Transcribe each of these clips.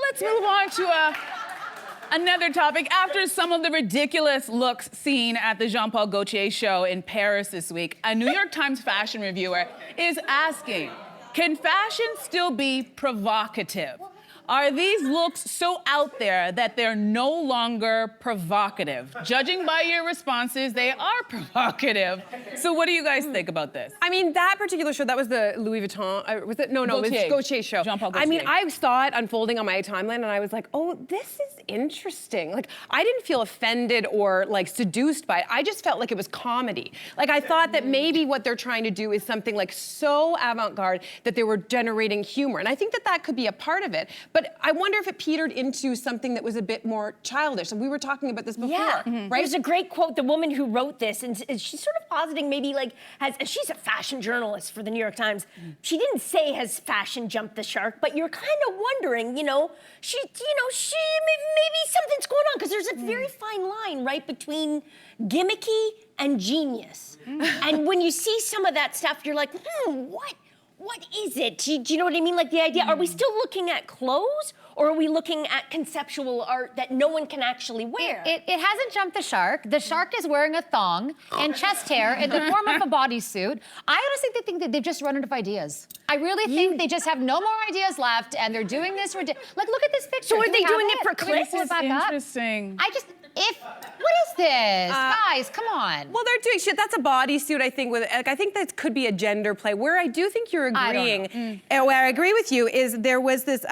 let's move on to another topic. After some of the ridiculous looks seen at the Jean-Paul Gaultier show in Paris this week, a New York Times fashion reviewer is asking, can fashion still be provocative? Are these looks so out there that they're no longer provocative? Judging by your responses, they are provocative. So what do you guys think about this? I mean, that particular show, that was the Louis Vuitton, was it? No, it was Gaultier show. Jean-Paul Gaultier. I mean, I saw it unfolding on my timeline and I was like, oh, this is interesting. Like, I didn't feel offended or like seduced by it. I just felt like it was comedy. Like, I thought that maybe what they're trying to do is something like so avant-garde that they were generating humor. And I think that that could be a part of it. But I wonder if it petered into something that was a bit more childish. And we were talking about this before, right? There's a great quote, the woman who wrote this, and she's sort of positing maybe like, she's a fashion journalist for the New York Times. She didn't say has fashion jumped the shark, but you're kind of wondering, maybe something's going on, because there's a very fine line, right, between gimmicky and genius. And when you see some of that stuff, you're like, what is it? Do you know what I mean? Like the idea, are we still looking at clothes, or are we looking at conceptual art that no one can actually wear? It hasn't jumped the shark. The shark is wearing a thong and chest hair in the form of a bodysuit. I honestly think that they've just run out of ideas. I really think they just have no more ideas left, and they're doing this like, look at this picture. So are they doing it for clicks? This is interesting. What is this? Guys, come on. Well, they're doing shit. That's a bodysuit, I think. I think that could be a gender play. Where I do think you're agreeing, and where I agree with you, is there was this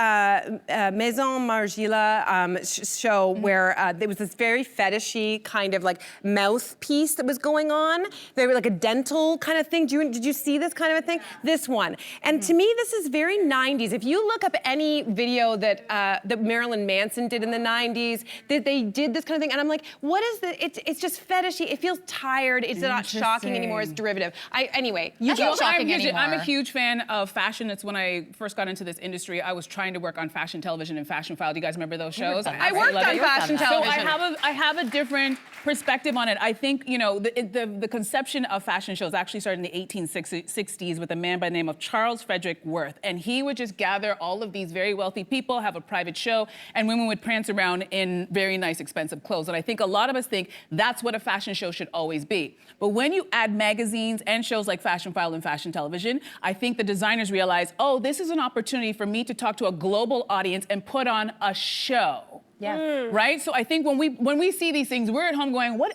Maison Margiela show where there was this very fetishy kind of like mouthpiece that was going on. They were like a dental kind of thing. Did you see this kind of a thing? This one. And to me, this is very 90s. If you look up any video that Marilyn Manson did in the 90s, that they did this kind of thing, and I'm like, what is this? It's just fetishy. It feels tired. It's not shocking anymore. It's derivative. Anyway, I'm a huge fan of fashion. It's when I first got into this industry, I was trying to work on fashion television and Fashion File. Do you guys remember those shows? I worked on fashion television. So I have a different perspective on it. I think, the conception of fashion shows actually started in the 1860s with a man by the name of Charles Frederick Worth. And he would just gather all of these very wealthy people, have a private show, and women would prance around in very nice, expensive clothes. And I think a lot of us think that's what a fashion show should always be. But when you add magazines and shows like Fashion File and Fashion Television, I think the designers realize, oh, this is an opportunity for me to talk to a global audience and put on a show. Yeah. Right? So I think when we see these things, we're at home going, what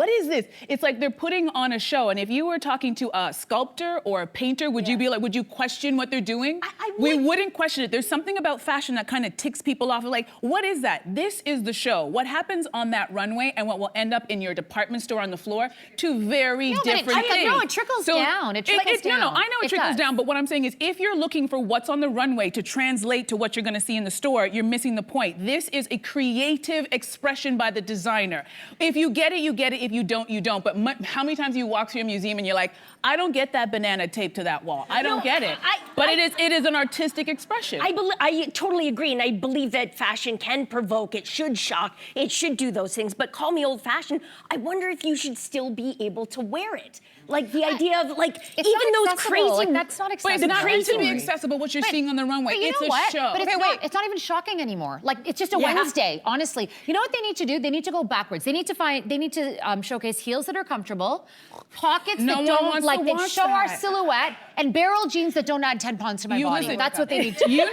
is this? It's like they're putting on a show. And if you were talking to a sculptor or a painter, would you be like, would you question what they're doing? We wouldn't question it. There's something about fashion that kind of ticks people off. Like, what is that? This is the show. What happens on that runway and what will end up in your department store on the floor, two very different things. No, it trickles down. It trickles down. No, I know it trickles down, but what I'm saying is if you're looking for what's on the runway to translate to what you're gonna see in the store, you're missing the point. This is a creative expression by the designer. If you get it, you get it. If you don't, you don't. But how many times you walk through a museum and you're like, I don't get that banana taped to that wall. I don't get it. But it is an artistic expression. I totally agree, and I believe that fashion can provoke, it should shock, it should do those things, but call me old-fashioned, I wonder if you should still be able to wear it. Like the idea of like, even those crazy... Like, that's not accessible. But it's not meant to be accessible what you're seeing on the runway. It's a show. But it's not even shocking anymore. Like, it's just a Wednesday, honestly. You know what they need to do? They need to go backwards. They need to showcase heels that are comfortable, pockets that don't, like, that show our silhouette, and barrel jeans that don't add 10 pounds to my body. That's what they need to do.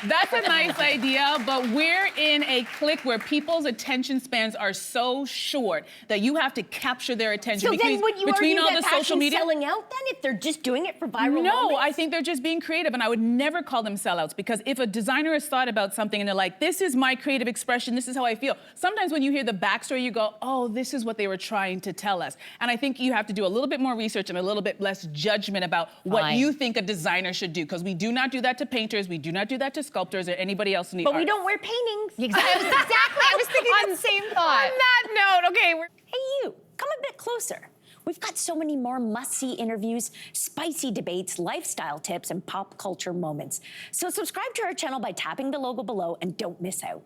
That's a nice idea, but we're in a clique where people's attention spans are so short that you have to capture their attention. So then would you between argue all that the social media selling out then if they're just doing it for viral No, moments? I think they're just being creative, and I would never call them sellouts, because if a designer has thought about something and they're like, this is my creative expression, this is how I feel. Sometimes when you hear the backstory, you go, oh, this is what they were trying to tell us. And I think you have to do a little bit more research and a little bit less judgment about what you think a designer should do, because we do not do that to painters, we do not do that to sculptors or anybody else in the arts. But we don't wear paintings. Exactly. I was thinking the same thought. On that note, okay. Hey, you, come a bit closer. We've got so many more must-see interviews, spicy debates, lifestyle tips, and pop culture moments. So subscribe to our channel by tapping the logo below and don't miss out.